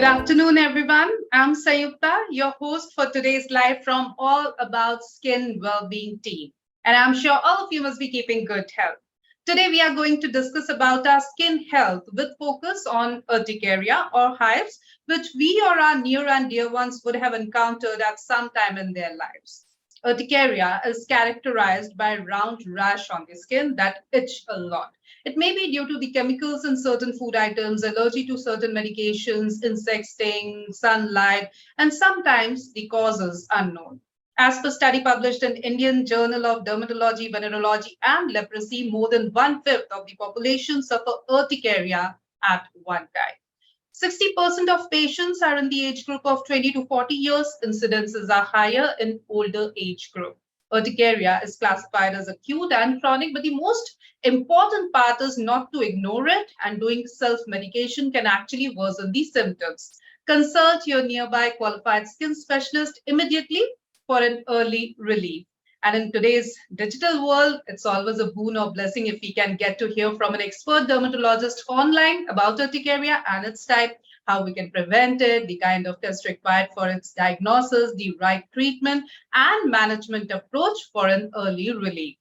Good afternoon, everyone. I'm Sayukta, your host for today's live from All About Skin Wellbeing team. And I'm sure all of you must be keeping good health. Today, we are going to discuss about our skin health with focus on urticaria or hives, which we or our near and dear ones would have encountered at some time in their lives. Urticaria is characterized by round rash on the skin that itch a lot. It may be due to the chemicals in certain food items, allergy to certain medications, insect sting, sunlight, and sometimes the causes unknown. As per study published in Indian Journal of Dermatology, Venereology, and Leprosy, more than one-fifth of the population suffer urticaria at one time. 60% of patients are in the age group of 20 to 40 years. Incidences are higher in older age group. Urticaria is classified as acute and chronic, but the most important part is not to ignore it, and doing self-medication can actually worsen the symptoms. Consult your nearby qualified skin specialist immediately for an early relief. And in today's digital world, it's always a boon or blessing if we can get to hear from an expert dermatologist online about urticaria and its type, how we can prevent it, the kind of test required for its diagnosis, the right treatment, and management approach for an early relief.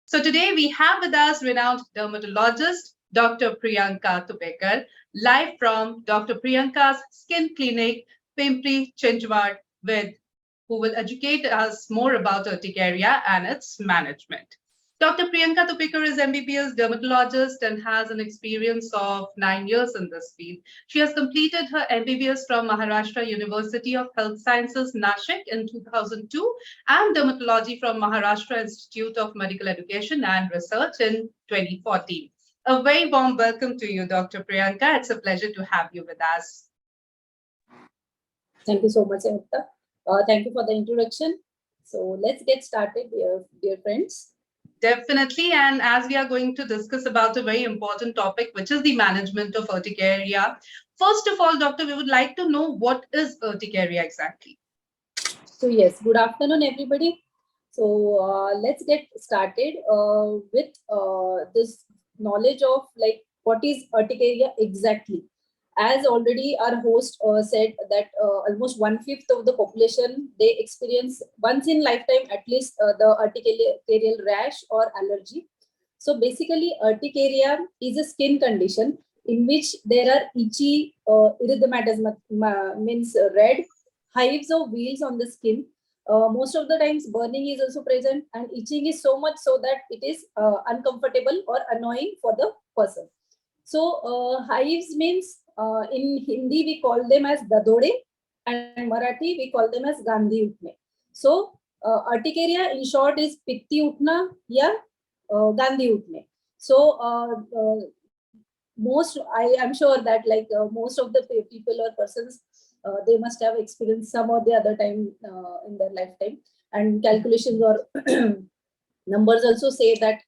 So today we have with us renowned dermatologist Dr. Priyanka Tupekar, live from Dr. Priyanka's Skin Clinic, Pimpri Chinchwad, with who will educate us more about urticaria and its management. Dr. Priyanka Tupekar is MBBS dermatologist and has an experience of 9 years in this field. She has completed her MBBS from Maharashtra University of Health Sciences, Nashik in 2002 and dermatology from Maharashtra Institute of Medical Education and Research in 2014. A very warm welcome to you, Dr. Priyanka. It's a pleasure to have you with us. Thank you so much, Amita. Thank you for the introduction. So let's get started, dear friends. Definitely. And as we are going to discuss about a very important topic, which is the management of urticaria. First of all, doctor, we would like to know what is urticaria exactly? So yes, good afternoon, everybody. So let's get started with this knowledge of like what is urticaria exactly. As already our host said that almost one-fifth of the population, they experience once in lifetime at least the urticarial rash or allergy. So basically urticaria is a skin condition in which there are itchy erythematous means red hives or wheals on the skin. Most of the times burning is also present and itching is so much so that it is uncomfortable or annoying for the person. So hives means in Hindi we call them as dadode and Marathi we call them as gandhi utne. So urticaria in short is pitti utna ya gandhi utne. So most I am sure that like most of the people or persons they must have experienced some or the other time in their lifetime, and calculations or numbers also say that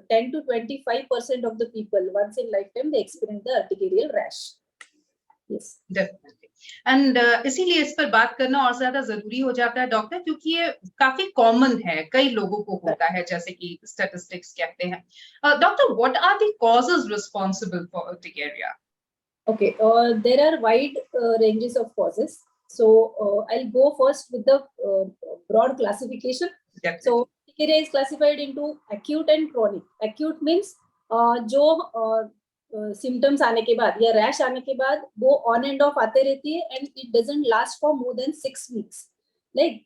10 to 25% of the people once in lifetime they experience the urticarial rash. Yes. Definitely. And इसीलिए इस पर बात करना और ज्यादा जरूरी हो जाता है डॉक्टर, क्योंकि ये काफी कॉमन है, कई लोगों को होता है, जैसे कि स्टैटिस्टिक्स कहते हैं. Doctor, what are the causes responsible for urticaria? Okay, there are wide ranges of causes. So I'll go first with the broad classification. Definitely. So urticaria is classified into acute and chronic. Acute means जो symptoms आने के बाद या rash आने के बाद वो on and off आते रहती है and it doesn't last for more than 6 weeks. Like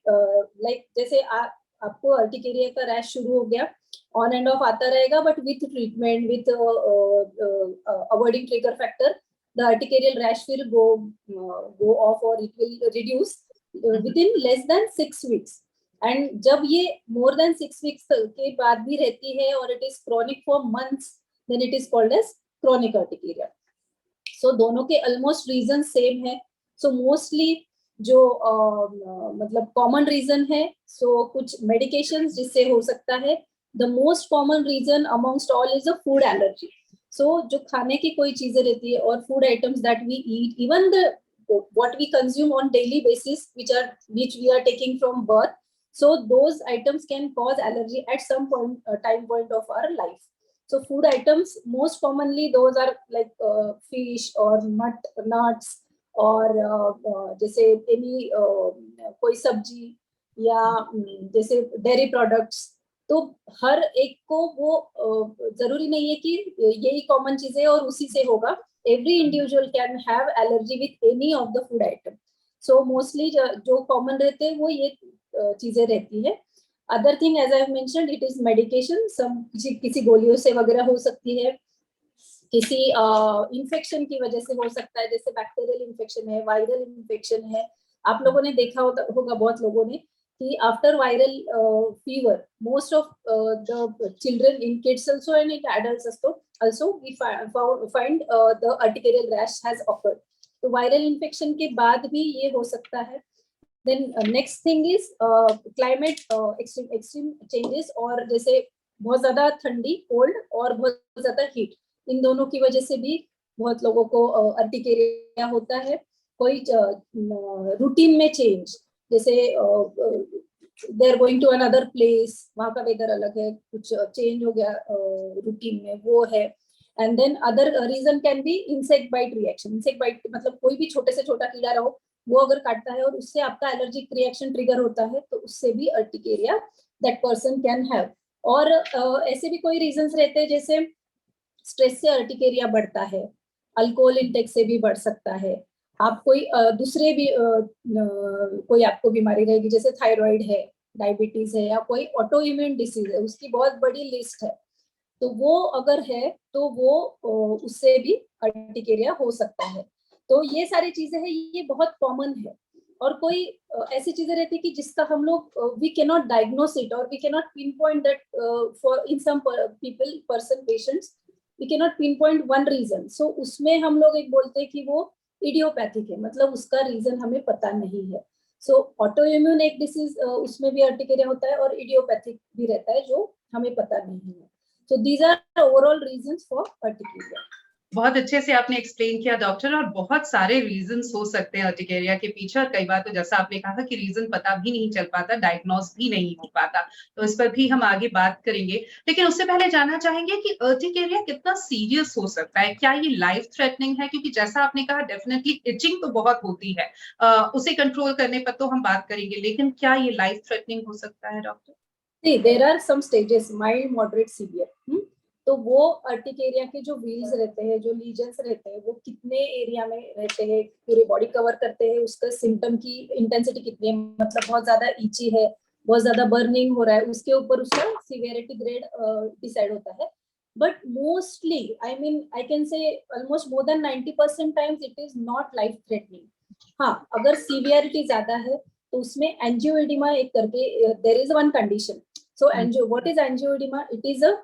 जैसे आपको urticaria का rash शुरू हो गया, on and off आता रहेगा, but with treatment, with avoiding trigger factor, the urticarial rash will go off or it will reduce within less than 6 weeks. And जब ये more than 6 weeks के बाद भी रहती है और it is chronic for months, then it is called as chronic urticaria. So दोनों के almost reason same है. So mostly जो मतलब common reason है, so कुछ medications जिससे हो सकता है. The most common reason amongst all is a food allergy. So जो खाने की कोई चीजें रहती है और food items that we eat, even the what we consume on daily basis, which we are taking from birth, so those items can cause allergy at some point time point of our life. So food items most commonly those are like fish or nuts और जैसे any कोई सब्जी या जैसे dairy products, तो हर एक को वो जरूरी नहीं है कि यही कॉमन चीज है और उसी से होगा. Every individual can have allergy with any of the food item. So mostly जो कॉमन रहते हैं वो ये चीजें रहती है. Other thing as I have mentioned, it is medication. Some किसी गोलियों से वगैरह हो सकती है, किसी इन्फेक्शन की वजह से हो सकता है, जैसे बैक्टीरियल इन्फेक्शन है, वायरल इन्फेक्शन है. आप लोगों ने देखा होगा बहुत लोगों ने कि after viral fever, most of the children, in kids also and in adults also we find the urticarial rash has occurred. तो वायरल इन्फेक्शन के बाद भी ये हो सकता है. Then next thing is climate extreme changes, और जैसे बहुत ज्यादा ठंडी, कोल्ड, और बहुत ज्यादा हीट, इन दोनों की वजह से भी बहुत लोगों को अर्टिकेरिया होता है. कोई रूटीन में चेंज, जैसे they are going to another place, वहाँ का वेदर अलग है, कुछ चेंज हो गया रूटीन में, वो है. And then other reason can be insect bite reaction. Insect bite मतलब कोई भी छोटे से छोटा कीड़ा रहो, वो अगर काटता है और उससे आपका एलर्जिक रिएक्शन ट्रिगर होता है, तो उससे भी urticaria that person can have. और ऐसे भी कोई रीजंस रहते हैं, जैसे स्ट्रेस से अर्टिकेरिया बढ़ता है, अल्कोहल इंटेक से भी बढ़ सकता है. आप कोई दूसरे भी कोई आपको बीमारी रहेगी, जैसे थायराइड है, डायबिटीज है, या कोई ऑटो इम्यून डिसीज है, उसकी बहुत बड़ी लिस्ट है. तो वो अगर है तो वो उससे भी अर्टिकेरिया हो सकता है. तो ये सारी चीजें हैं, ये बहुत कॉमन है. और कोई ऐसी चीजें रहती है कि जिसका हम लोग we can not diagnose it, और we can not pin point that for in some people, person, patients, we can not pin point one reason. So उसमें हम लोग एक बोलते हैं कि वो इडियोपैथिक है, मतलब उसका रीजन हमें पता नहीं है. सो ऑटो इम्यून एक डिसीज, उसमें भी अर्टिकेरिया होता है, और इडियोपैथिक भी रहता है जो हमें पता नहीं है. So these are overall reasons for urticaria. बहुत अच्छे से आपने एक्सप्लेन किया डॉक्टर, और बहुत सारे रीजंस हो सकते हैं अर्टिकेरिया के पीछे, और कई बार तो जैसा आपने कहा कि रीजन पता भी नहीं चल पाता, डायग्नोस भी नहीं हो पाता. तो इस पर भी हम आगे बात करेंगे, लेकिन उससे पहले जानना चाहेंगे कि अर्टिकेरिया कितना सीरियस हो सकता है. क्या ये लाइफ थ्रेटनिंग है? क्योंकि जैसा आपने कहा, डेफिनेटली इचिंग तो बहुत होती है, उसे कंट्रोल करने पर तो हम बात करेंगे, लेकिन क्या ये लाइफ थ्रेटनिंग हो सकता है doctor? See, there are some stages, mild, moderate, severe. तो वो अर्टिकेरिया के जो व्हील्स रहते हैं, जो लीजन्स रहते हैं, वो कितने एरिया में रहते हैं, पूरे बॉडी कवर करते हैं, उसका सिम्टम की इंटेंसिटी कितनी है, मतलब बहुत ज्यादा इची है, बहुत ज्यादा बर्निंग हो रहा है, उसके ऊपर उसका सिवियरिटी ग्रेड डिसाइड होता है. But mostly, I mean I can say almost more than 90% times it is not life threatening. हाँ, अगर सिवियरिटी ज्यादा है तो उसमें एंजियोइडिमा एक करके there is one condition. So angio, what is angioedema? It is a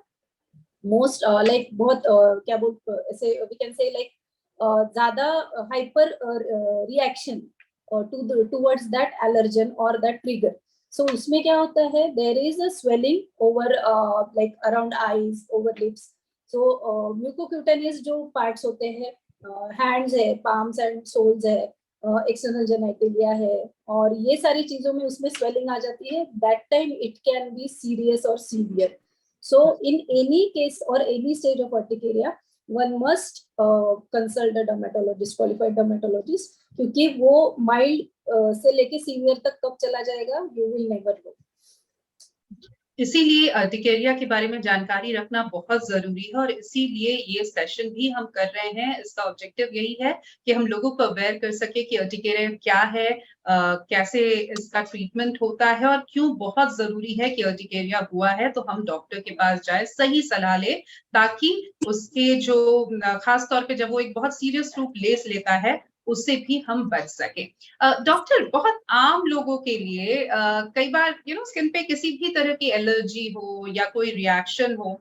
most like बहुत क्या बोल ऐसे वी कैन से लाइक ज्यादा hyper reaction towards that allergen और दैट ट्रिगर. सो उसमें क्या होता है, there is a swelling over like around eyes, over lips. So mucocutaneous जो पार्ट्स होते हैं, हैंड्स है, पाम्स एंड सोल्स है, एक्सटर्नल जेनिटलिया है, और ये सारी चीजों में उसमें स्वेलिंग आ जाती है. That time it can be serious और severe. So in any case or any stage of urticaria, one must consult a dermatologist, qualified dermatologist, क्योंकि वो mild से लेके severe तक कब चला जाएगा, you will never know. इसीलिए अर्टिकेरिया के बारे में जानकारी रखना बहुत जरूरी है, और इसीलिए ये सेशन भी हम कर रहे हैं. इसका ऑब्जेक्टिव यही है कि हम लोगों को अवेयर कर सके कि अर्टिकेरिया क्या है, कैसे इसका ट्रीटमेंट होता है, और क्यों बहुत जरूरी है कि अर्टिकेरिया हुआ है तो हम डॉक्टर के पास जाए, सही सलाह ले, ताकि उसके जो खास तौर पे जब वो एक बहुत सीरियस रूप ले लेता है, उससे भी हम बच सके. डॉक्टर, बहुत आम लोगों के लिए कई बार स्किन पे किसी भी तरह की एलर्जी हो या कोई रिएक्शन हो,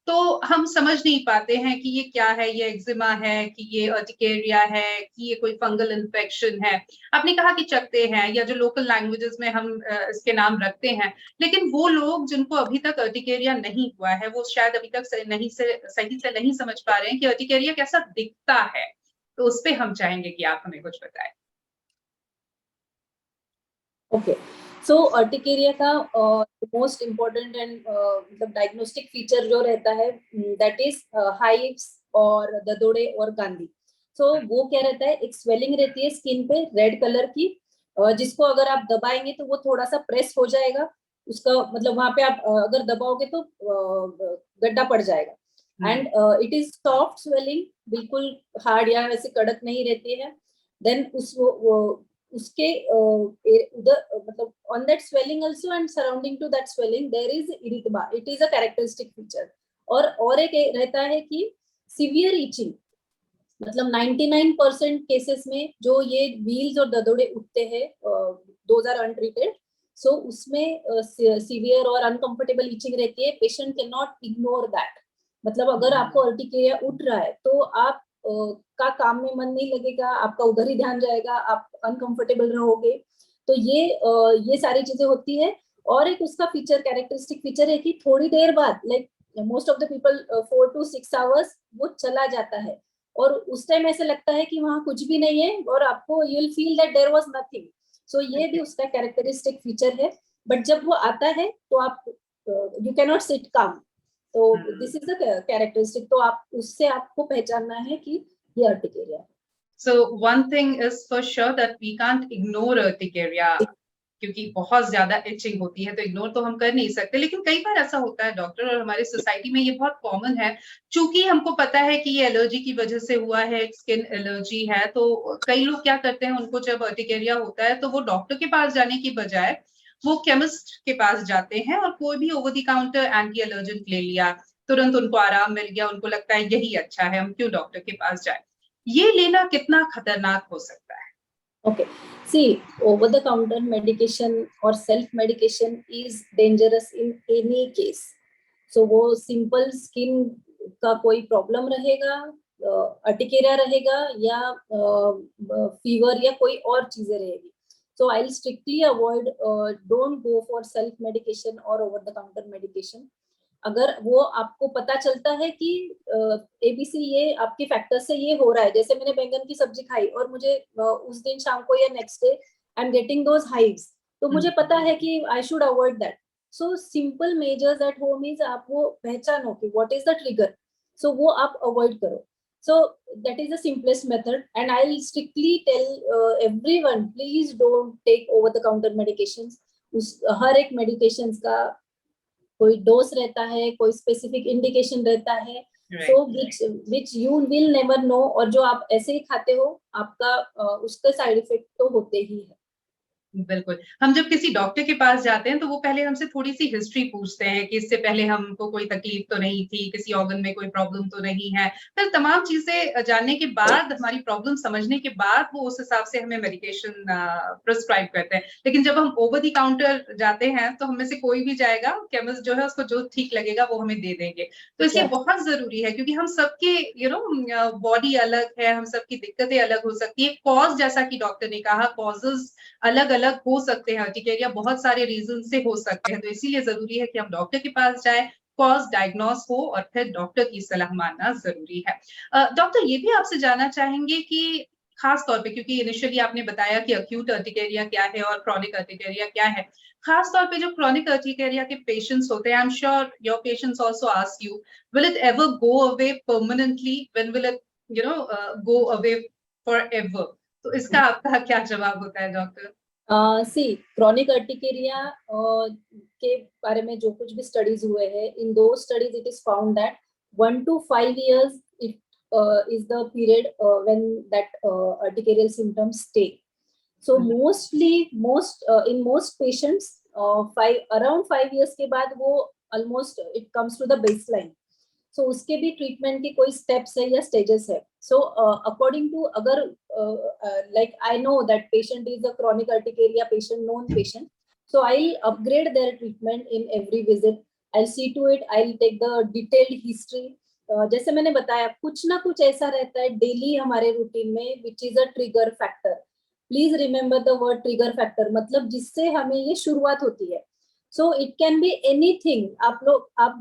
तो हम समझ नहीं पाते हैं कि ये क्या है, ये एक्जिमा है कि ये अर्टिकेरिया है कि ये कोई फंगल इन्फेक्शन है. आपने कहा कि चकते हैं, या जो लोकल लैंग्वेजेस में हम इसके नाम रखते हैं, लेकिन वो लोग जिनको अभी तक अर्टिकेरिया नहीं हुआ है, वो शायद अभी तक सही से नहीं समझ पा रहे हैं कि अर्टिकेरिया कैसा दिखता है. तो उस पे हम चाहेंगे कि आप हमें कुछ बताएं. Okay, so अर्टिकेरिया का मोस्ट इम्पोर्टेंट एंड मतलब डायग्नोस्टिक फीचर जो रहता है, दैट इज हाइव्स और ददोड़े और गांधी. सो वो क्या रहता है, एक स्वेलिंग रहती है स्किन पे रेड कलर की, जिसको अगर आप दबाएंगे तो वो थोड़ा सा प्रेस हो जाएगा, उसका मतलब वहां पे आप अगर दबाओगे तो गड्ढा पड़ जाएगा। And it is soft swelling, बिल्कुल हार्ड या वैसे कड़क नहीं रहती है। देन उसके उधर मतलब on that swelling also and surrounding to that swelling there is erythema, it is a characteristic feature. और एक रहता है कि सीवियर इचिंग, मतलब 99% केसेस में जो ये व्हील्स और ददोड़े उठते हैं, दोज आर अनट्रीटेड, सो उसमें सीवियर और अनकंफर्टेबल इचिंग रहती है, patient can not ignore that. मतलब अगर आपको अर्टिकेरिया उठ रहा है तो आप का काम में मन नहीं लगेगा, आपका उधर ही ध्यान जाएगा, आप अनकंफर्टेबल रहोगे। तो ये सारी चीजें होती है। और एक उसका फीचर, कैरेक्टरिस्टिक फीचर है कि थोड़ी देर बाद, like most of the people 4 to 6 hours वो चला जाता है, और उस टाइम ऐसे लगता है कि वहां कुछ भी नहीं है और आपको you will feel that there was nothing. So ये भी उसका कैरेक्टरिस्टिक फीचर है। बट जब वो आता है तो आप यू कैन नॉट सिट काम, तो दिस इज द कैरेक्टरिस्टिक, तो आप उससे आपको पहचानना है कि ये अर्टिकेरिया है। So one thing is for sure that we can't ignore urticaria, क्योंकि बहुत ज्यादा इचिंग होती है, तो इग्नोर तो हम कर नहीं सकते। लेकिन कई बार ऐसा होता है डॉक्टर, और हमारे सोसाइटी में ये बहुत कॉमन है, चूंकि हमको पता है कि ये एलर्जी की वजह से हुआ है, स्किन एलर्जी है, तो कई लोग क्या करते हैं, उनको जब अर्टिकेरिया होता है तो वो डॉक्टर के पास जाने की बजाय वो केमिस्ट के पास जाते हैं और कोई भी ओवर द काउंटर एंटी एलर्जेंट ले लिया, तुरंत उनको आराम मिल गया, उनको लगता है यही अच्छा है, हम क्यों डॉक्टर के पास जाए। ये लेना कितना खतरनाक हो सकता है? Okay. See, over the counter medication or self medication is dangerous in any case. So वो सिंपल स्किन का कोई प्रॉब्लम रहेगा, अर्टिकेरिया रहेगा, या फीवर या कोई और चीजें रहेगी, so I'll strictly avoid, don't go for self medication or over the counter medication. अगर वो आपको पता चलता है कि एबीसी ये आपके फैक्टर से ये हो रहा है, जैसे मैंने बैंगन की सब्जी खाई और मुझे उस दिन शाम को या next day I am getting those hives, तो मुझे पता है कि I should avoid that. So simple measures at home is आप वो पहचानो कि व्हाट इज द ट्रिगर, सो वो आप अवॉइड करो। So that is the simplest method, and I'll strictly tell everyone, please don't take over the counter medications. उस हर एक medications का कोई डोज रहता है, कोई स्पेसिफिक इंडिकेशन रहता है, so which you will never know, और जो आप ऐसे ही खाते हो आपका उसके साइड इफेक्ट तो होते ही है। बिल्कुल। हम जब किसी डॉक्टर के पास जाते हैं तो वो पहले हमसे थोड़ी-सी हिस्ट्री पूछते हैं कि इससे पहले हमको कोई तकलीफ तो नहीं थी, किसी ऑर्गन में कोई प्रॉब्लम तो नहीं है। फिर तमाम चीज़ें जानने के बाद, हमारी प्रॉब्लम समझने के बाद वो उस हिसाब से हमें मेडिकेशन प्रिस्क्राइब करते हैं। लेकिन जब हम ओवर द काउंटर जाते हैं तो हम में से कोई भी जाएगा, केमिस्ट जो है उसको जो ठीक लगेगा वो हमें दे देंगे। तो इसलिए बहुत ज़रूरी है, क्योंकि हम सबके बॉडी अलग है, हम सबकी दिक्कतें अलग हो सकती है। कॉज़, जैसा कि डॉक्टर ने कहा, कॉजेज़ अलग-अलग हो सकते हैं, अर्टिकेरिया बहुत सारे रीज़न से हो सकते हैं, तो इसीलिए ज़रूरी है कि हम डॉक्टर के पास जाएँ, कॉज़ डायग्नोस हो और फिर डॉक्टर की सलाह मानना ज़रूरी है। डॉक्टर, ये भी आपसे जानना चाहेंगे कि खास तौर पे, क्योंकि इनिशियली आपने बताया कि एक्यूट अर्टिकेरिया क्या है और क्रॉनिक अर्टिकेरिया क्या है। खास तौर पे जो क्रॉनिक अर्टिकेरिया के पेशेंट्स होते हैं, I am sure your patients also ask you, will it ever go away permanently? When will it go away forever? तो इसका आपका क्या जवाब होता है डॉक्टर? सी, क्रॉनिक अर्टिकेरिया के बारे में जो कुछ भी स्टडीज हुए हैं, इन दो studies it is found that 1 to 5 years it is the period when that urticarial symptoms stay. So in most patients, around 5 years के बाद वो almost it comes to the baseline. So उसके भी ट्रीटमेंट की कोई स्टेप्स है या stages है। सो अकॉर्डिंग टू, अगर like I know that patient is a chronic urticaria patient, known patient, so I'll upgrade their treatment in every visit. I'll see to it, I'll take the detailed history. जैसे मैंने बताया, कुछ ना कुछ ऐसा रहता है डेली हमारे रूटीन में which is a trigger factor. Please remember the word trigger factor, मतलब जिससे हमें ये शुरुआत होती है। So it can be anything. आप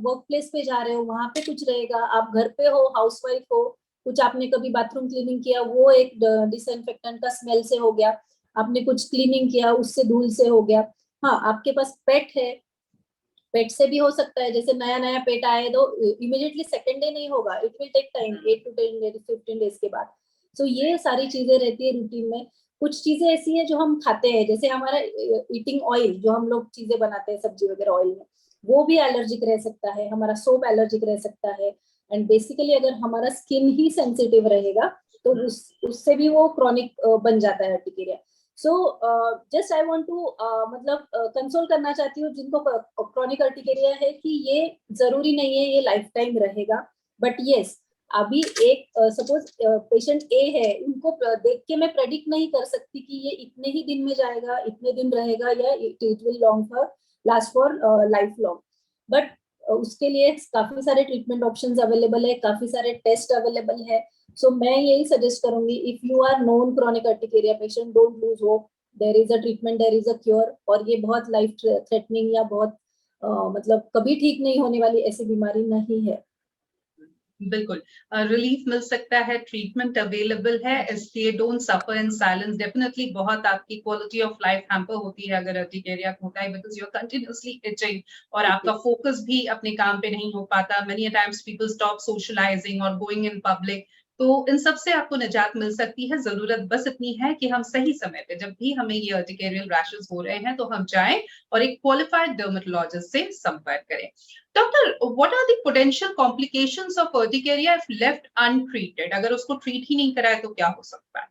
वर्क प्लेस पे जा रहे हो, वहां पे कुछ रहेगा, आप घर पे हो, हाउसवाइफ हो, कुछ आपने कभी बाथरूम क्लीनिंग किया, वो एक डिसइंफेक्टेंट का स्मेल से हो गया, आपने कुछ क्लीनिंग किया उससे धूल से हो गया। हाँ, आपके पास पेट है, पेट से भी हो सकता है, जैसे नया नया पेट आए तो इमीडिएटली सेकेंड डे नहीं होगा, it will take time, 8 to 10 days, 15 days के बाद। सो ये सारी चीजें रहती है रूटीन में। कुछ चीजें ऐसी है जो हम खाते हैं, जैसे हमारा ईटिंग ऑयल, जो हम लोग चीजें बनाते हैं सब्जी वगैरह ऑयल में, वो भी एलर्जिक रह सकता है, हमारा सोप एलर्जिक रह सकता है। एंड बेसिकली अगर हमारा स्किन ही सेंसिटिव रहेगा तो उससे भी वो क्रॉनिक बन जाता है urticaria. So just I want to मतलब कंसोल करना चाहती हूँ जिनको क्रॉनिक अर्टिकेरिया है कि ये जरूरी नहीं है ये लाइफ टाइम रहेगा, बट यस अभी एक सपोज पेशेंट ए है, उनको देख के मैं प्रेडिक्ट नहीं कर सकती कि ये इतने ही दिन में जाएगा, इतने दिन रहेगा, या it will long for last for life long. But उसके लिए काफी सारे ट्रीटमेंट ऑप्शंस अवेलेबल है, काफी सारे टेस्ट अवेलेबल है। सो मैं यही सजेस्ट करूंगी, if you are known chronic urticaria patient, don't lose hope, there is a treatment, there is a cure. और ये बहुत लाइफ थ्रेटनिंग या बहुत मतलब कभी ठीक नहीं होने वाली ऐसी बीमारी नहीं है। बिल्कुल रिलीफ मिल सकता है, ट्रीटमेंट अवेलेबल है, इसलिए don't suffer in silence. Definitely बहुत आपकी क्वालिटी ऑफ लाइफ हैम्पर होती है अगर अर्टिकेरिया होता है, because you are continuously itching और आपका फोकस भी अपने काम पे नहीं हो पाता। Many times people stop socialising और गोइंग इन पब्लिक। तो इन सब से आपको निजात मिल सकती है। जरूरत बस इतनी है कि हम सही समय पे, जब भी हमें ये अर्टिकेरियल रैशेस हो रहे हैं, तो हम जाएं और एक क्वालिफाइड डर्मेटोलॉजिस्ट से संपर्क करें। Doctor, what are the potential complications of urticaria if left untreated? अगर उसको ट्रीट ही नहीं कराए तो क्या हो सकता है?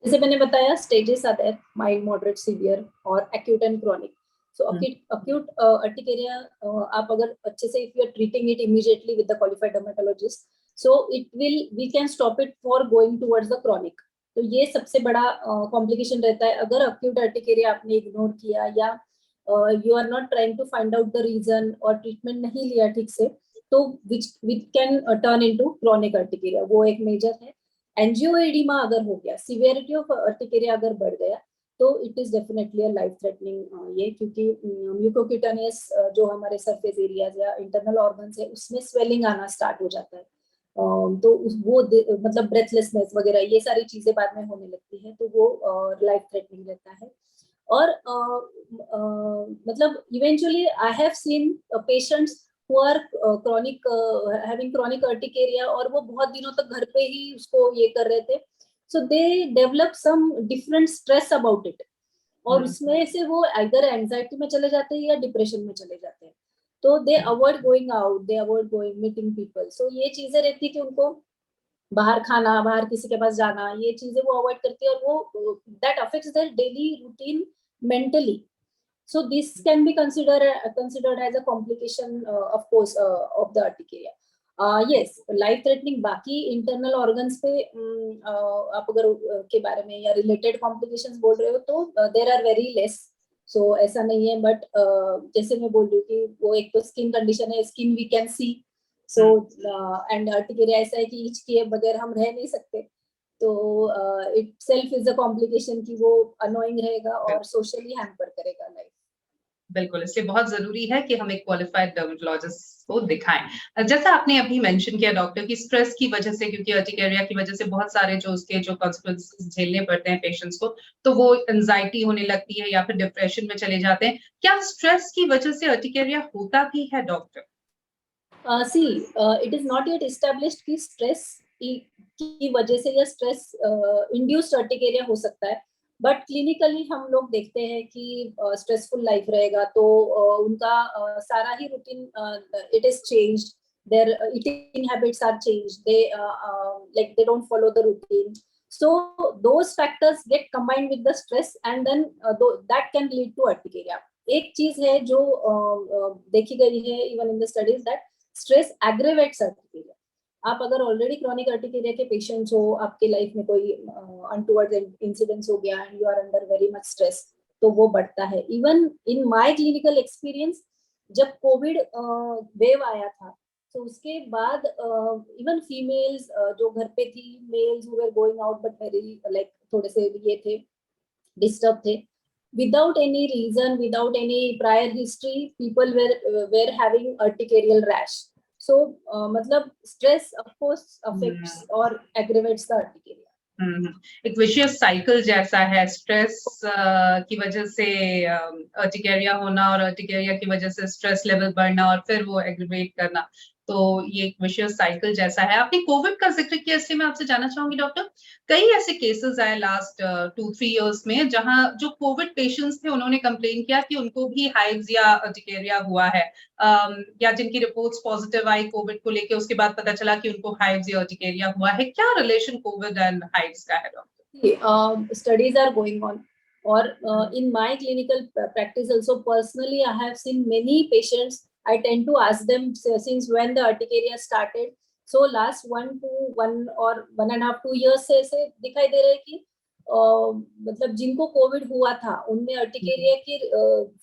जैसे मैंने बताया स्टेजेस आते हैं, माइल्ड, मॉडरेट, सीवियर और acute and chronic. So acute urticaria आप अगर अच्छे से if you are treating it immediately with the qualified dermatologist, so it will we can stop it for going towards the chronic. तो ये सबसे बड़ा complication रहता है अगर acute urticaria आपने इग्नोर किया या you are not trying to find out the reason और ट्रीटमेंट नहीं लिया ठीक से, तो which can turn into chronic urticaria, वो एक मेजर है। एंजियोएडिमा अगर हो गया, सिवियरिटी ऑफ अर्टिकेरिया अगर बढ़ गया, तो it is definitely a life threatening ये, क्योंकि म्यूकोक्यूटेनियस जो हमारे सरफेस एरियाज या इंटरनल ऑर्गन्स है उसमें स्वेलिंग आना स्टार्ट हो जाता है। तो वो मतलब ब्रेथलेसनेस वगैरह ये सारी चीजें बाद में होने लगती है, तो वो लाइफ थ्रेटनिंग रहता है। और मतलब eventually I have seen patients who are chronic having chronic urticaria और वो बहुत दिनों तक घर पे ही उसको ये कर रहे थे, so they develop some different stress about it और उसमें से वो either एंजाइटी में चले जाते हैं या डिप्रेशन में चले जाते हैं। तो they avoid going out, they avoid going meeting people. So ये चीजें रहती है कि उनको बाहर खाना, बाहर किसी के पास जाना, ये चीजें वो अवॉइड करती है और वो that affects their daily routine mentally. So this can be considered as a complication, of course, of the urticaria. Yes, life threatening बाकी internal organs पे आप अगर के बारे में या related complications बोल रहे हो तो there are very less. So ऐसा नहीं है, but जैसे मैं बोल रही हूँ कि वो एक तो skin condition है, skin we can see. So and urticaria ऐसा है कि itch किए बगैर हम रह नहीं सकते, तो it self is a complication कि वो अनोइंग रहेगा और सोशली हैम्पर करेगा लाइफ। बिल्कुल, इसलिए बहुत जरूरी है कि हम एक क्वालिफाइड डर्मेटोलॉजिस्ट को दिखाएं। जैसा आपने अभी मेंशन किया डॉक्टर की स्ट्रेस की वजह से, क्योंकि अर्टिकेरिया की वजह से बहुत सारे जो उसके जो कॉन्सिक्वेंसेस झेलने पड़ते हैं पेशेंट्स को, तो वो एंजाइटी होने लगती है या फिर डिप्रेशन में चले जाते हैं। क्या स्ट्रेस की वजह से अर्टिकेरिया होता भी है doctor? See it is not yet established कि स्ट्रेस की वजह से या स्ट्रेस इंड्यूस्ड अर्टिकेरिया हो सकता है, बट क्लिनिकली हम लोग देखते हैं कि स्ट्रेसफुल लाइफ रहेगा तो उनका सारा ही routine it is changed, their eating habits are changed, they like they don't follow the routine, so those factors get combined with the stress and then that can lead to urticaria. एक चीज है जो देखी गई है even in the studies that stress aggravates urticaria. आप अगर already chronic urticaria के पेशेंट्स हो, आपके लाइफ में कोई अनटुवर्ड इंसिडेंट्स हो गया and you are under very much stress, तो वो बढ़ता है। Even in my clinical experience, जब कोविड वेव आया था, तो उसके बाद इवन फीमेल्स जो घर पे थी, males who were going out but very like थोड़े से ये थे, डिस्टर्ब थे, without any reason, without any prior history, people were having urticarial rash. So मतलब stress of course affects or aggravates the urticaria. एक विशियस साइकिल जैसा है, stress की वजह से अर्टिकेरिया होना और अर्टिकेरिया की वजह से स्ट्रेस लेवल बढ़ना और फिर वो एग्रीवेट करना। तो ये एक विशियस साइकिल जैसा है। आपने कोविड का ज़िक्र किया, इसलिए मैं आपसे जानना चाहूँगी डॉक्टर, कई ऐसे केसेज़ आए लास्ट 2-3 इयर्स में जहाँ जो कोविड पेशेंट्स थे उन्होंने कंप्लेन किया कि उनको भी हाइव्स या अर्टिकेरिया हुआ है। या जिनकी रिपोर्ट्स पॉजिटिव आई कोविड को लेके उसके बाद पता चला कि उनको हाइव्स या अर्टिकेरिया हुआ है। क्या रिलेशन कोविड एंड हाइव्स का है doctor? Studies are going on, or in my clinical practice also, personally I have seen many patients. I tend to ask them since when the urticaria started. So last 1 or 1.5-2 years से ऐसे दिखाई दे रहा है कि मतलब जिनको Covid हुआ था उनमें अर्टिकेरिया की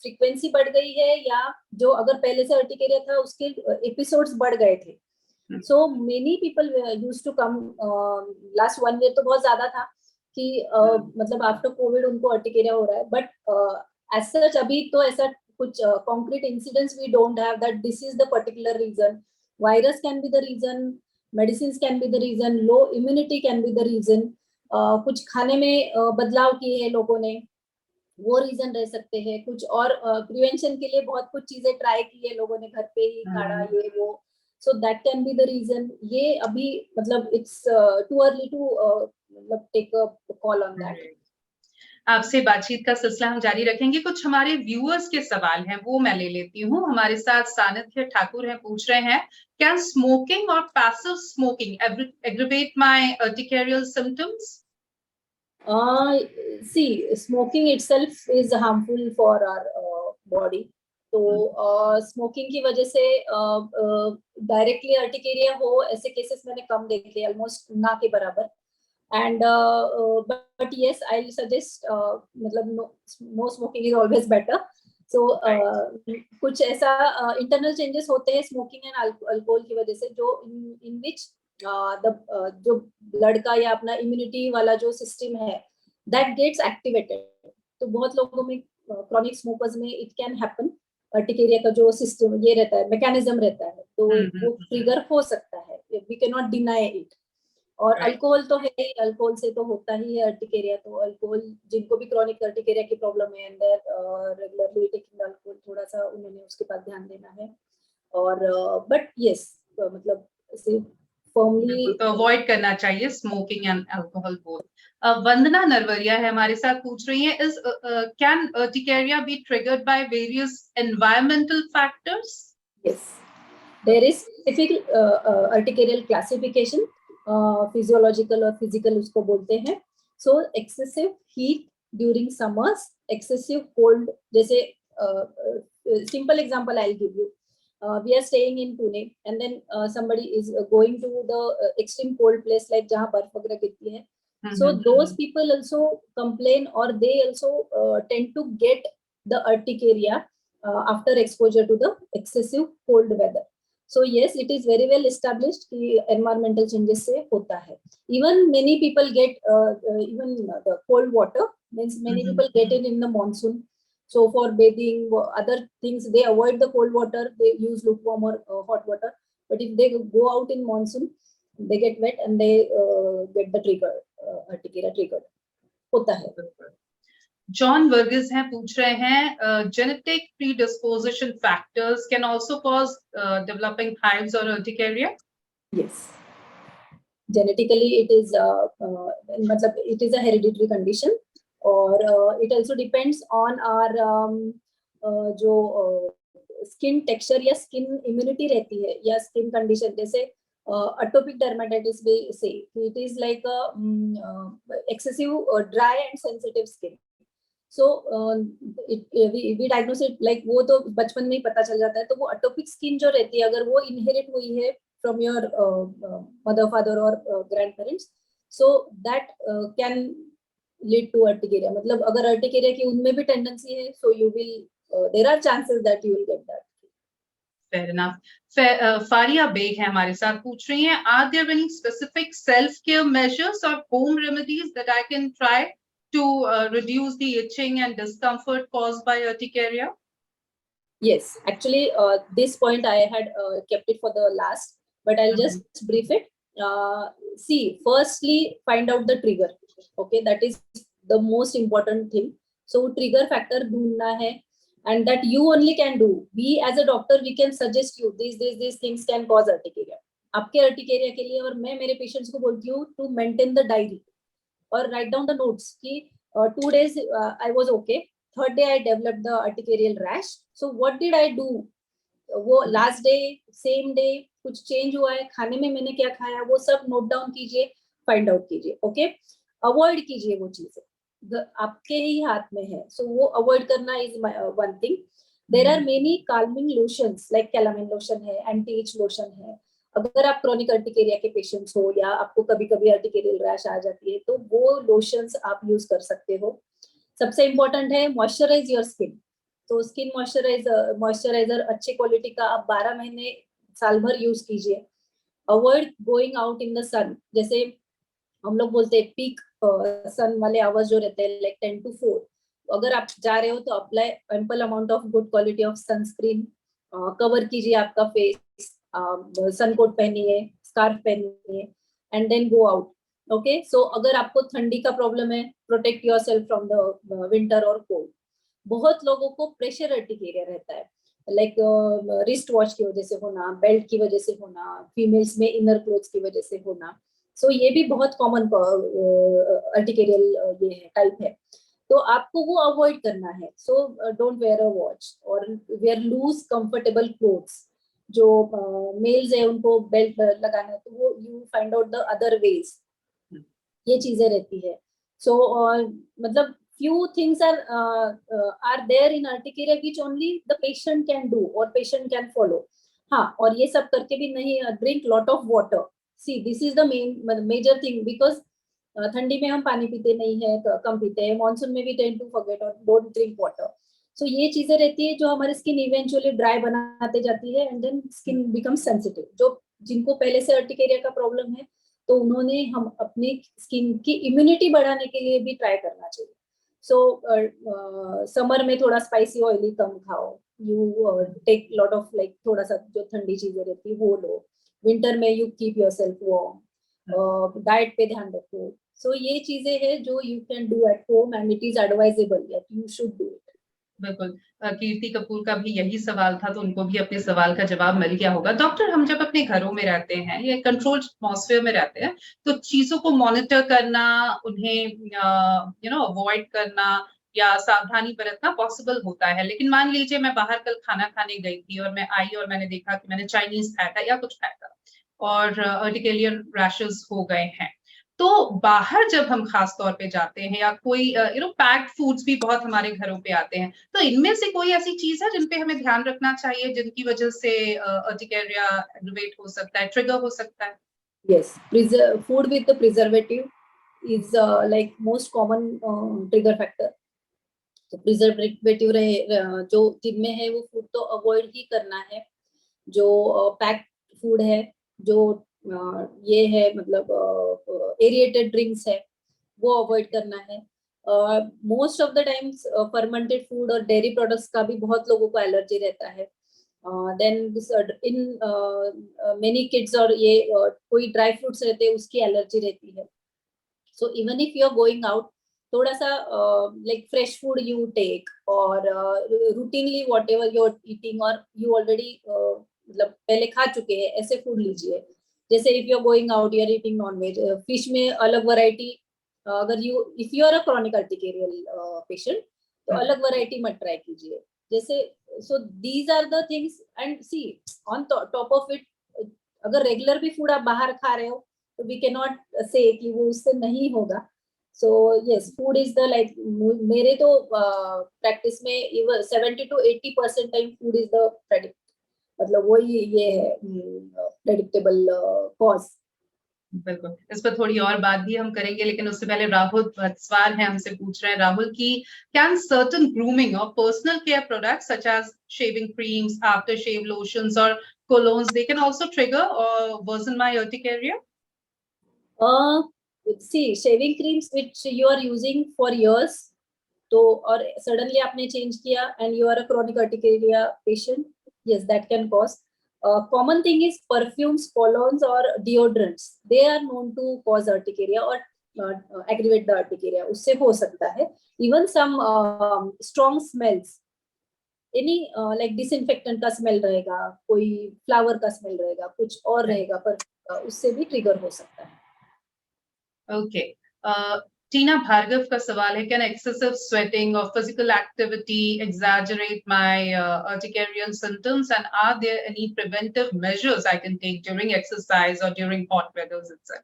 फ्रीक्वेंसी बढ़ गई है, या जो अगर पहले से अर्टिकेरिया था उसके एपिसोड्स बढ़ गए थे. So many people used to come last 1 year, तो बहुत ज्यादा था कि मतलब आफ्टर कोविड उनको अर्टिकेरिया हो रहा है. बट एज सच अभी तो ऐसा कुछ concrete incidents we don't have that this is the particular reason. Virus can be the reason, medicine can be the reason, low immunity can be the reason, कुछ खाने में बदलाव किए हैं लोगों ने, वो रीजन रह सकते हैं. कुछ और प्रिवेंशन के लिए बहुत कुछ चीजें ट्राई की है लोगों ने, घर पे ही काढ़ा ये वो. So that can be the reason. ये अभी मतलब इट्स टू अर्ली टू मतलब take a call on that. आपसे बातचीत का सिलसिला हम जारी रखेंगे। कुछ हमारे व्यूअर्स के सवाल हैं, वो मैं ले लेती हूँ। हमारे साथ सानिध्य ठाकुर हैं, पूछ रहे हैं, कैन स्मोकिंग और passive smoking aggravate my urticarial symptoms? See, smoking itself is harmful for our body. तो स्मोकिंग की वजह से डायरेक्टली अर्टिकेरिया हो ऐसे केसेस मैंने कम देखे, ऑलमोस्ट ना के बराबर. And but yes, I'll suggest मतलब no smoking is always better. So कुछ ऐसा इंटरनल चेंजेस होते हैं स्मोकिंग एंड अल्कोहल की वजह से, जो इन विच जो ब्लड का या अपना इम्यूनिटी वाला जो सिस्टम है दैट गेट्स एक्टिवेटेड. तो बहुत लोगों में क्रॉनिक स्मोकर्स में इट कैन हैपन. अर्टिकेरिया का जो सिस्टम ये रहता है, मैकेनिज्म रहता है, तो वो ट्रिगर हो सकता है. We can not deny it. और अल्कोहल तो है ही, अल्कोहल से तो होता ही है अर्टिकेरिया. तो अल्कोहल जिनको भी क्रॉनिक अर्टिकेरिया की प्रॉब्लम है एंड रेगुलरली टेकिंग अल्कोहल, थोड़ा सा उन्होंने उसके पास ध्यान देना है. और बट यस मतलब फर्मली तो अवॉइड करना चाहिए स्मोकिंग एंड अल्कोहल बोथ. वंदना नरवरिया है हमारे साथ, पूछ रही है, is can urticaria B triggered by various environmental factors? Yes, there is specific articarial classification, physiological और physical उसको बोलते हैं. So excessive heat during summers, excessive cold, जैसे simple example I'll give you. We are staying in Pune and then somebody is going to the extreme cold place like जहाँ बर्फ वगैरह गिरती है. So those people also complain, or they also tend to get the urticaria after exposure to the excessive cold weather. So yes, it is very well established कि environmental changes से होता है. Even many people get even the cold water, means many people get it in the monsoon. So for bathing, other things, they avoid the cold water, they use lukewarm or hot water. But if they go out in monsoon, they get wet and they get the trigger, urticaria triggered. होता है. John Varghese हैं, पूछ रहे हैं, genetic predisposition factors can also cause developing hives और urticaria? Yes, genetically it is मतलब it is a hereditary condition, और it also depends on our जो स्किन टेक्सचर या स्किन इम्यूनिटी रहती है या स्किन कंडीशन. जैसे अटोपिक डर्मेटाइटिस भी से it is like excessive dry and sensitive skin. So we diagnose it like, वो तो बचपन में ही पता चल जाता है. तो वो अटोपिक स्किन जो रहती है, अगर वो इनहेरिट हुई है from your mother, father or grandparents, so that can lead to urticaria. मतलब अगर urticaria की उनमें भी tendency है, so you will there are chances that you will get that. Fair enough. Faria Baig है हमारे साथ, पूछ रही हैं, are there any specific self-care measures or home remedies that I can try to reduce the itching and discomfort caused by urticaria? Yes, actually this point I had kept it for the last, but I'll just brief it. See, firstly, find out the trigger. Okay, that is the most important thing. So trigger factor ढूंढना है, and that you only can do. We as a doctor, we can suggest you these things can cause urticaria आपके urticaria के लिए. और मैं मेरे patients को बोलती हूँ to maintain the diary और write down the notes कि 2 days I was okay, third day I developed the urticarial rash, so what did I do, वो लास्ट डे सेम डे कुछ चेंज हुआ है, खाने में मैंने क्या खाया, वो सब नोट डाउन कीजिए, फाइंड आउट कीजिए. ओके, अवॉइड कीजिए वो चीजें, आपके ही हाथ में है. सो वो अवॉइड करना is one thing. There are many calming lotions like calamine lotion है, एंटी इच लोशन है. अगर आप क्रॉनिक अर्टिकेरिया के पेशेंट्स हो या आपको कभी कभी अर्टिकेरियल रैश आ जाती है, तो वो लोशंस आप यूज कर सकते हो. सबसे इंपॉर्टेंट है मॉइस्चराइज योर स्किन. तो स्किन मॉइस्चराइजर अच्छे क्वालिटी का आप 12 महीने साल भर यूज कीजिए. Avoid going out in the sun. जैसे हम लोग बोलते हैं पीक सन वाले आवर्स जो रहते हैं लाइक 10 to 4, अगर आप जा रहे हो तो apply ample amount of good quality of sunscreen. Cover कीजिए आपका फेस, सनकोट पहनिए, स्कार्फ पहनिए and then go out. Okay, so अगर आपको ठंडी का प्रॉब्लम है, protect yourself from the winter और कोल्ड. बहुत लोगों को प्रेशर अर्टिकेरिया रहता है, लाइक रिस्ट वॉच की वजह से होना, बेल्ट की वजह से होना, फीमेल्स में इनर क्लोथ्स की वजह से होना. सो ये भी बहुत कॉमन अर्टिकेरियल ये है, टाइप है. तो आपको वो अवॉइड करना है. So don't wear a watch और वेयर लूज कंफर्टेबल क्लोथ्स. जो मेल्स है उनको बेल्ट लगाना है, तो वो you find out the other ways. ये चीजें रहती है. सो मतलब few things are there in urticaria which only the patient can do or patient can follow. हाँ, और ये सब करके भी नहीं, drink lot of water. See, this is the major thing because ठंडी में हम पानी पीते नहीं है, कम पीते हैं. मानसून में भी tend to forget or don't drink water. So ये चीजें रहती है जो हमारी स्किन इवेंचुअली ड्राई बनाते जाती है and then skin become sensitive. जो जिनको पहले से अर्टिकेरिया का प्रॉब्लम है, तो उन्होंने हम अपनी स्किन की इम्यूनिटी बढ़ाने के लिए भी ट्राई करना चाहिए. सो समर में थोड़ा स्पाइसी ऑयली कम खाओ. You take lot of like थोड़ा सा जो ठंडी चीजें रहती है वो लो. विंटर में you keep yourself warm. Diet पे ध्यान रखो. सो ये चीजें हैं जो you can do at home and it is advisable that you should do it. बिल्कुल. कीर्ति कपूर का भी यही सवाल था, तो उनको भी अपने सवाल का जवाब मिल गया होगा. डॉक्टर, हम जब अपने घरों में रहते हैं या कंट्रोल्ड एटमॉस्फेयर में रहते हैं, तो चीजों को मॉनिटर करना, उन्हें अवॉइड करना या सावधानी बरतना पॉसिबल होता है. लेकिन मान लीजिए मैं बाहर कल खाना खाने गई थी और मैं आई और मैंने देखा कि मैंने चाइनीज खाया था या कुछ खाया था और अर्टिकेरियल रैशेस हो गए हैं. तो बाहर जब हम खास तौर पे जाते हैं या कोई पैक्ड फूड्स भी बहुत हमारे घरों पे आते हैं, तो इनमें से कोई ऐसी चीज है जिन पे हमें ध्यान रखना चाहिए, जिनकी वजह से अर्टिकेरिया एग्रवेट हो सकता है, ट्रिगर हो सकता है? Yes, food with the preservative is like most common trigger factor. तो प्रिजर्वेटिव रहे जो जिनमें है वो फूड तो अवॉइड ही करना है. जो पैक्ड फूड है, जो ये है मतलब एरिएटेड ड्रिंक्स है, वो अवॉइड करना है. Most of the times fermented food और डेयरी प्रोडक्ट्स का भी बहुत लोगों को एलर्जी रहता है. देन इन मेनी किड्स और ये कोई ड्राई फ्रूट्स रहते हैं उसकी एलर्जी रहती है. So even if you are going out, थोड़ा सा like fresh food you take और routinely whatever you are eating और यू ऑलरेडी मतलब पहले खा चुके हैं ऐसे फूड लीजिए. जैसे if you are going out, you are eating non veg, fish में अलग वैरायटी. अगर if you are a chronic urticarial patient, तो अलग वैरायटी मत ट्राई कीजिए. जैसे so these are the things. And see on top of it, अगर regular भी फूड आप बाहर खा रहे हो, तो वी कैन नॉट से कि वो उससे नहीं होगा. So yes, food is the like, मेरे तो प्रैक्टिस में 70 to 80% time food is the predict, मतलब वही ये है प्रेडिक्टेबल कॉज. बिल्कुल, इस पर थोड़ी और बात भी हम करेंगे, लेकिन उससे पहले राहुल सवाल है हमसे पूछ रहे हैं. राहुल की, कैन सर्टेन ग्रूमिंग और personal care products such as shaving creams, after shave lotions और colognes, they can also trigger or worsen my urticaria? See, shaving creams which you are using for years, तो और suddenly आपने change किया and you are a chronic urticaria patient, yes, that can cause. Common thing is perfumes, colognes or deodorants. They are known to cause urticaria or aggravate the urticaria. उससे हो सकता है. Even some strong smells, any like disinfectant का smell रहेगा, कोई flower का smell रहेगा, कुछ और रहेगा, पर उससे भी ट्रिगर हो सकता है. ओके. टीना भार्गव का सवाल है, कैन एक्सेसिव स्वेटिंग और physical activity exaggerate my urticarial symptoms, and are there any preventive measures I can take during exercise or during hot weathers, etc.?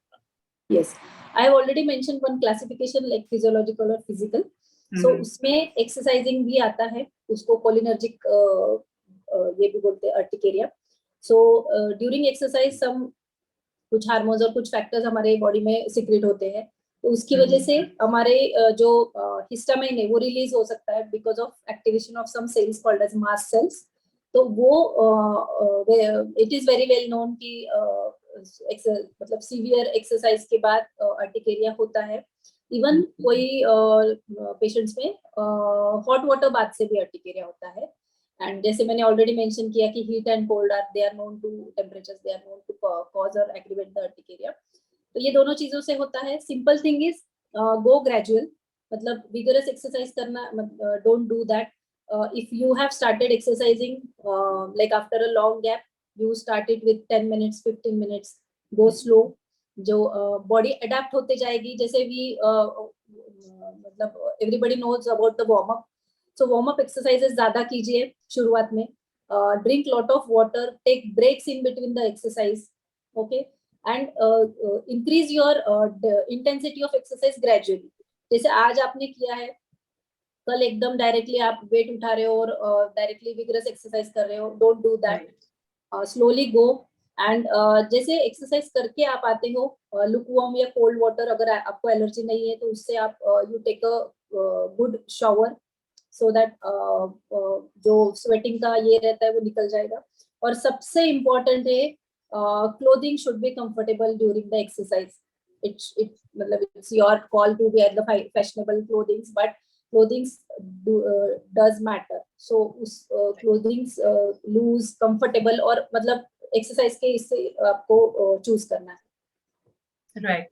Yes, I have already mentioned one classification like physiological और physical. So उसमें exercising भी आता है, उसको cholinergic ये भी बोलते हैं urticaria. So during exercise some कुछ हार्मोन्स और कुछ फैक्टर्स हमारे बॉडी में सीक्रेट होते हैं, तो उसकी वजह से हमारे जो हिस्टामाइन है वो रिलीज हो सकता है because of activation of some cells called as mast cells. तो वो it is very well known कि मतलब सीवियर एक्सरसाइज के बाद अर्टिकेरिया होता है. इवन कोई पेशेंट्स में हॉट वाटर बाथ से भी अर्टिकेरिया होता है. एंड जैसे मैंने ऑलरेडी मेंशन किया कि heat and cold are they are known to temperatures, they are known to cause और एग्रीवेट द अर्टिकेरिया. तो ये दोनों चीजों से होता है. Simple thing is go gradual, मतलब विगरस एक्सरसाइज करना, don't do that. If you have started exercising like after a long gap, you start it with 10 minutes 15 minutes, go slow. जो बॉडी अडेप्ट होते जाएगी, जैसे भी मतलब everybody knows about the warm up. So warm up exercises ज्यादा कीजिए शुरुआत में. Drink lot of water, take breaks in between the exercise, okay, and increase your intensity of exercise gradually. जैसे आज आपने किया है, कल एकदम डायरेक्टली आप वेट उठा रहे हो और डायरेक्टली विगरस एक्सरसाइज कर रहे हो, don't do that. Slowly go. And जैसे एक्सरसाइज करके आप आते हो, लुकवार्म या कोल्ड वाटर, अगर आपको एलर्जी नहीं है तो उससे आप you take a good shower so that जो स्वेटिंग का ये रहता है वो निकल जाएगा. और सबसे इम्पोर्टेंट है, clothing should be comfortable during the exercise. It मतलब it's your call to wear the fashionable clothings, but clothing does matter. So उस clothing loose comfortable और मतलब exercise के इससे आपको choose करना है. Right.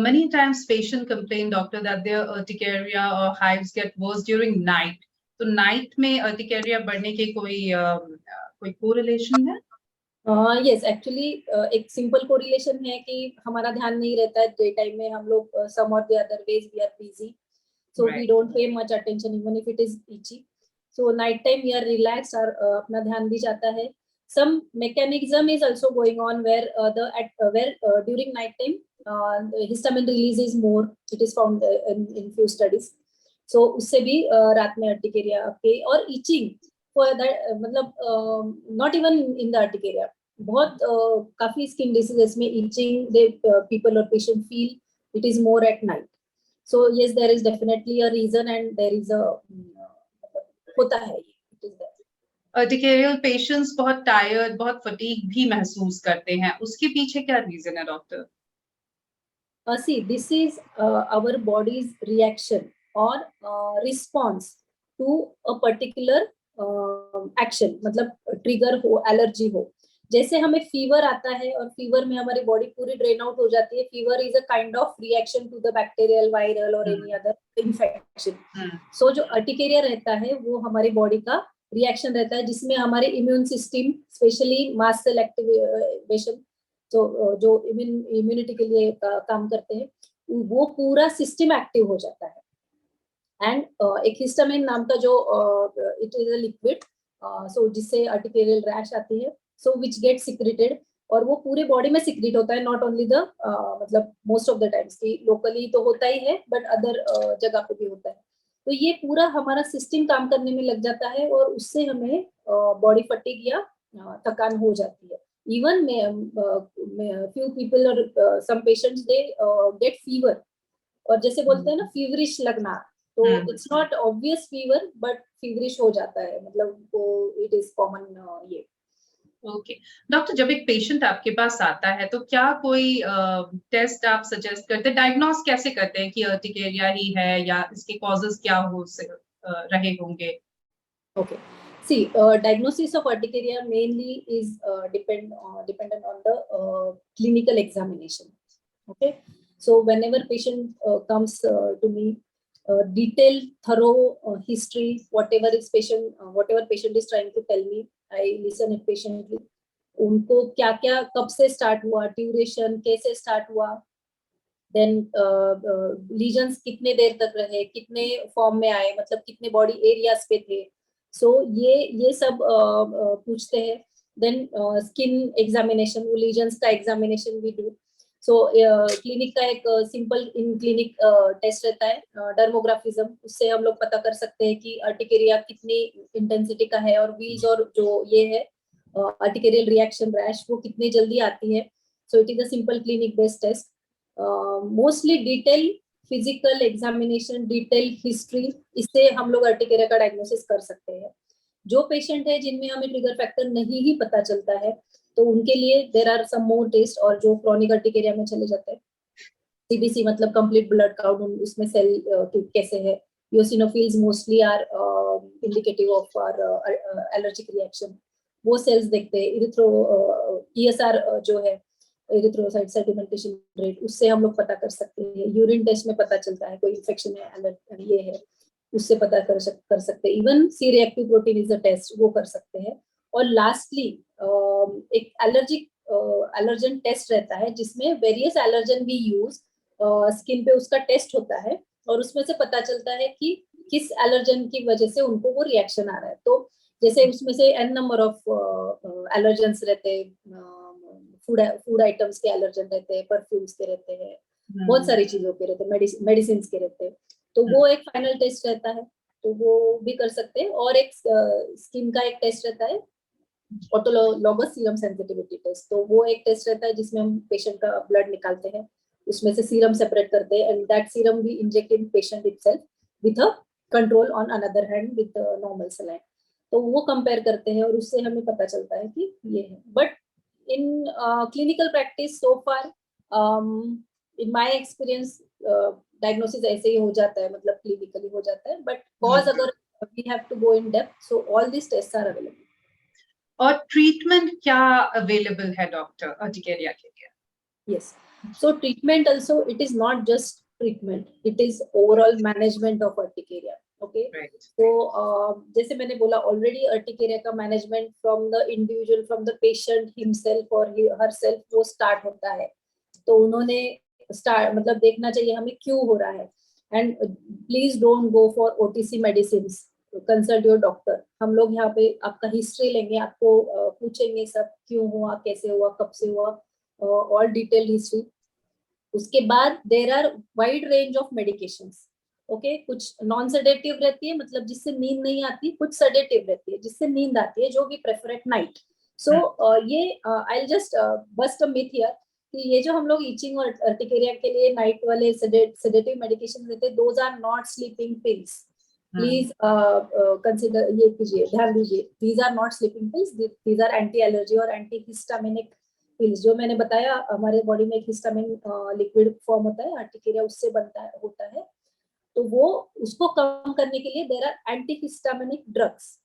Many times patient complain, doctor, that their urticaria or hives get worse during night. तो night में urticaria बढ़ने के कोई correlation है? Yes, actually एक simple correlation है कि हमारा ध्यान नहीं रहता है डे टाइम में. हम लोग some or the other ways we are busy, so we don't pay much attention even if it is itchy. So night time we are relaxed और अपना ध्यान भी जाता है. Some mechanism is also going on where during night time the histamine release is more. It is found in few studies. So उससे भी रात में अर्टिकेरिया आपके और itching for that मतलब not even in the urticaria, बहुत काफी skin diseases में itching they people or patient feel it is more at night. So yes, there is definitely a reason and there is a होता है, it is there. Urticarial patients बहुत tired, बहुत fatigue भी महसूस करते हैं, उसके पीछे क्या reason है doctor? See, this is our body's reaction or response to a particular action. मतलब trigger हो, allergy हो. जैसे हमें फीवर आता है और फीवर में हमारी बॉडी पूरी ड्रेन आउट हो जाती है. Fever is a kind of reaction to the bacterial, viral और एनी अदर इन्फेक्शन. सो जो अर्टिकेरिया रहता है वो हमारी बॉडी का रिएक्शन रहता है, जिसमें हमारे immune system, specially mast cell activation, तो जो इम्यूनिटी के लिए काम करते हैं, वो पूरा सिस्टम एक्टिव हो जाता है. एंड एक हिस्टामाइन नाम का जो इट इज अ लिक्विड, सो जिससे अर्टिकेरियल रैश आती है, so which gets secreted, और वो पूरे बॉडी में सिक्रीट होता है. नॉट ओनली द मतलब मोस्ट ऑफ द टाइम्स की लोकली तो होता ही है, बट अदर जगह पे भी होता है. तो ये पूरा हमारा सिस्टम काम करने में लग जाता है और उससे हमें बॉडी फटीग या थकान हो जाती है. इवन फ्यू पीपल और some patients they get fever, और जैसे बोलते हैं ना फीवरिश लगना, तो it's not obvious fever but feverish हो जाता है, मतलब वो इट इज कॉमन ये. ओके डॉक्टर, जब एक पेशेंट आपके पास आता है तो क्या कोई टेस्ट आप सजेस्ट करते हैं, डायग्नोस कैसे करते हैं कि अर्टिकेरिया ही है या इसके कॉजेस क्या रहे होंगे? Okay, see, diagnosis of urticaria mainly is dependent on the clinical examination. Okay, so whenever patient comes to me, detailed, thorough history, whatever patient is trying to tell me, I listen it patiently. उनको क्या क्या कब से start हुआ, duration कैसे start हुआ, then lesions कितने देर तक रहे, कितने फॉर्म में आए, मतलब कितने बॉडी एरियाज पे थे, सो ये सब पूछते हैं. देन स्किन एग्जामिनेशन, वो लीजन्स का एग्जामिनेशन भी डू. सो क्लिनिक का एक सिंपल इन क्लिनिक टेस्ट रहता है डर्मोग्राफिज्म, उससे हम लोग पता कर सकते हैं कि अर्टिकेरिया कितनी इंटेंसिटी का है, और व्हील्स और जो ये है अर्टिकेरियल रिएक्शन रैश वो कितनी जल्दी आती है. So it is a simple clinic based test. Mostly detail physical examination, detail history, इससे हम लोग अर्टिकेरिया का डायग्नोसिस कर सकते हैं. जो पेशेंट है जिनमें हमें ट्रिगर फैक्टर नहीं ही पता चलता है, तो उनके लिए there are some more test, और जो क्रॉनिक अर्टिकेरिया में चले जाते हैं, सीबीसी मतलब कंप्लीट ब्लड काउंट, उसमें सेल कैसे है, eosinophils mostly are indicative of our allergic reaction, वो सेल्स देखते हैं. ईएसआर जो है इरिथ्रोसाइट सेडिमेंटेशन रेट, उससे हम लोग पता कर सकते हैं. यूरिन टेस्ट में पता चलता है कोई इन्फेक्शन है, ये है, उससे पता कर सकते हैं. Even C reactive protein is a test, वो कर सकते हैं. और लास्टली एक एलर्जन टेस्ट रहता है जिसमें वेरियस एलर्जन भी यूज, स्किन पे उसका टेस्ट होता है, और उसमें से पता चलता है कि किस एलर्जन की वजह से उनको वो रिएक्शन आ रहा है. तो जैसे उसमें से एन नंबर ऑफ एलर्जेंस रहते हैं, फूड आइटम्स के एलर्जन रहते हैं, परफ्यूम्स के रहते हैं, बहुत सारी चीजों के रहते हैं, मेडिसिन के रहते हैं. तो वो एक फाइनल टेस्ट रहता है, तो वो भी कर सकते हैं. और एक स्किन का एक टेस्ट रहता है, ऑटोलॉगस सीरम सेंसिटिविटी टेस्ट. तो वो एक टेस्ट रहता है जिसमें हम पेशेंट का ब्लड निकालते हैं, उसमें से सीरम सेपरेट करते हैं, and that serum we inject in patient itself with a control on another hand with normal saline. तो वो कंपेयर करते हैं, और उससे हमें पता चलता है कि ये है. But in clinical practice so far, in my experience, diagnosis ऐसे ही हो जाता है, मतलब क्लिनिकली हो जाता है. बट कॉज अगर we have to go in depth, so all this test are available. और ट्रीटमेंट क्या अवेलेबल है डॉक्टर अर्टिकेरिया के लिए? Yes. So treatment also, it is not just treatment, it is overall management of urticaria. Okay. Right. So जैसे मैंने बोला already, urticaria का management from the individual, from the patient himself or herself, वो start होता है. तो उन्होंने start मतलब देखना चाहिए हमें क्यों हो रहा है. And please don't go for OTC medicines. Consult your doctor. हम लोग यहाँ पे आपका हिस्ट्री लेंगे, आपको पूछेंगे सब क्यों हुआ, कैसे हुआ, कब से हुआ, ऑल डिटेल्ड हिस्ट्री. उसके बाद there are wide range of medications. Okay, कुछ नॉन सेडेटिव रहती है, मतलब जिससे नींद नहीं आती, कुछ सेडेटिव रहती है जिससे नींद आती है, जो we prefer at night. So ये I just bust a myth here कि ये जो हम लोग ईचिंग और अर्टिकेरिया के लिए नाइट वाले सेडेटिव मेडिकेशन देते हैं, those are not sleeping pills. Please consider, ये कीजिए, ध्यान दीजिए, these are not sleeping pills, these are anti allergy और एंटी हिस्टामिनिक पिल्स. जो मैंने बताया, हमारे बॉडी में एक हिस्टामिन लिक्विड फॉर्म होता है, अर्टिकेरिया उससे बनता होता है. तो वो उसको कम करने के लिए there are anti histaminic drugs.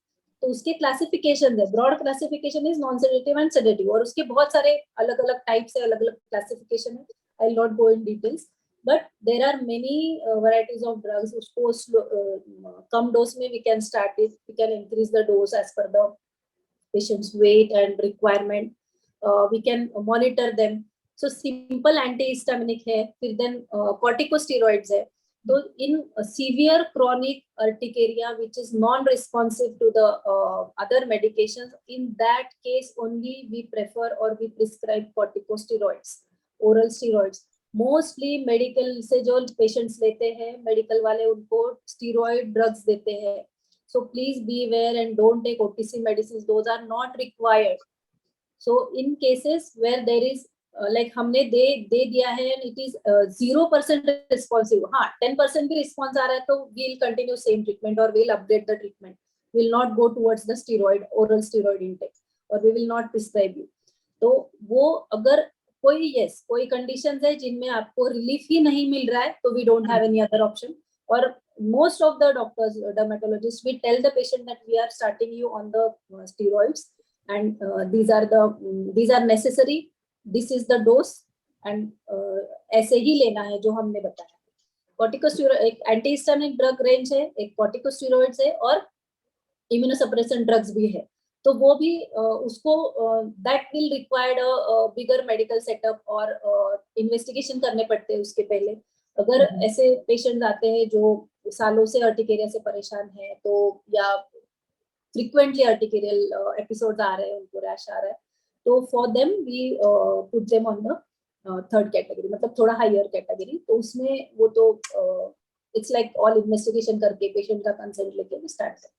तो उसके क्लासिफिकेशन है, broad classification is non sedative and sedative, और उसके बहुत सारे अलग अलग टाइप्स है, अलग अलग क्लासिफिकेशन है. I will not go in details, but there are many varieties of drugs. उसको कम डोज में we can start it, we can increase the dose as per the patient's weight and requirement. We can monitor them. So simple antihistaminic है, फिर then corticosteroids है. तो in severe chronic urticaria which is non-responsive to the other medications, in that case only we prefer or we prescribe corticosteroids, oral steroids. Mostly medical से जो patients लेते हैं, medical वाले उनको स्टीरॉइड ड्रग्स देते हैं. So please be aware and don't take OTC medicine, those are not required. So in cases where there is like हमने दे दिया है एंड इट इज 0% रिस्पॉन्सिव, हाँ 10% भी रिस्पॉन्स आ रहा है, तो we will continue same treatment और we will update the treatment. We will not go towards the steroid, oral steroid intake, और we will not prescribe you. तो वो अगर कोई कंडीशंस है जिनमें आपको रिलीफ ही नहीं मिल रहा है, तो we don't have any other option. और most of the doctors, dermatologist, we tell the patient that we are starting you on the steroids and these are necessary, this is the dose, and ऐसे ही लेना है जो हमने बताया. Corticosteroid एक antihistaminic drug range है, एक कॉर्टिकोस्टेरॉइड्स है और इम्यूनोसप्रेशन ड्रग्स भी है. तो वो भी उसको that will required bigger medical setup और इन्वेस्टिगेशन करने पड़ते हैं उसके पहले. अगर ऐसे पेशेंट आते हैं जो सालों से अर्टिकेरिया से परेशान है, तो या फ्रीक्वेंटली अर्टिकेरियल एपिसोड्स आ रहे हैं, उनको रैश आ रहा है, तो for them we put them on the third category, मतलब थोड़ा हायर कैटेगरी. तो उसमें वो तो इट्स लाइक ऑल इन्वेस्टिगेशन करके पेशेंट का कंसेंट लेके स्टार्ट करते.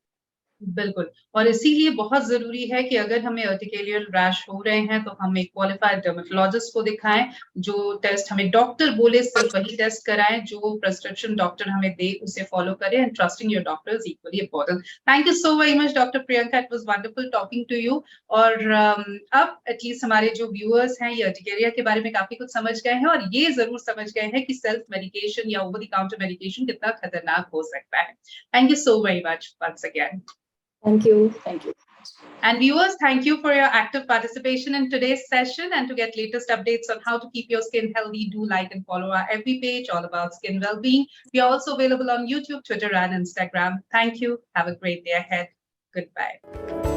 बिल्कुल, और इसीलिए बहुत जरूरी है कि अगर हमें अर्टिकेरियल रैश हो रहे हैं तो हम एक क्वालिफाइड डर्मेटोलॉजिस्ट को दिखाएं. जो टेस्ट हमें डॉक्टर बोले सिर्फ वही टेस्ट कराएं, जो प्रिस्क्रिप्शन डॉक्टर हमें दे उसे फॉलो करें. And trusting your doctor is equally important. Thank you so very much doctor Priyanka, it was wonderful talking to you. और अब एटलीस्ट हमारे जो व्यूअर्स हैं ये अर्टिकेरिया के बारे में काफी कुछ समझ गए हैं और ये जरूर समझ गए हैं कि सेल्फ मेडिकेशन या ओवर द काउंटर मेडिकेशन कितना खतरनाक हो सकता है. Thank you so very much once again. Thank you. Thank you. And viewers, thank you for your active participation in today's session. And to get latest updates on how to keep your skin healthy, do like and follow our FB page, all about skin well-being. We are also available on YouTube, Twitter, and Instagram. Thank you. Have a great day ahead. Goodbye.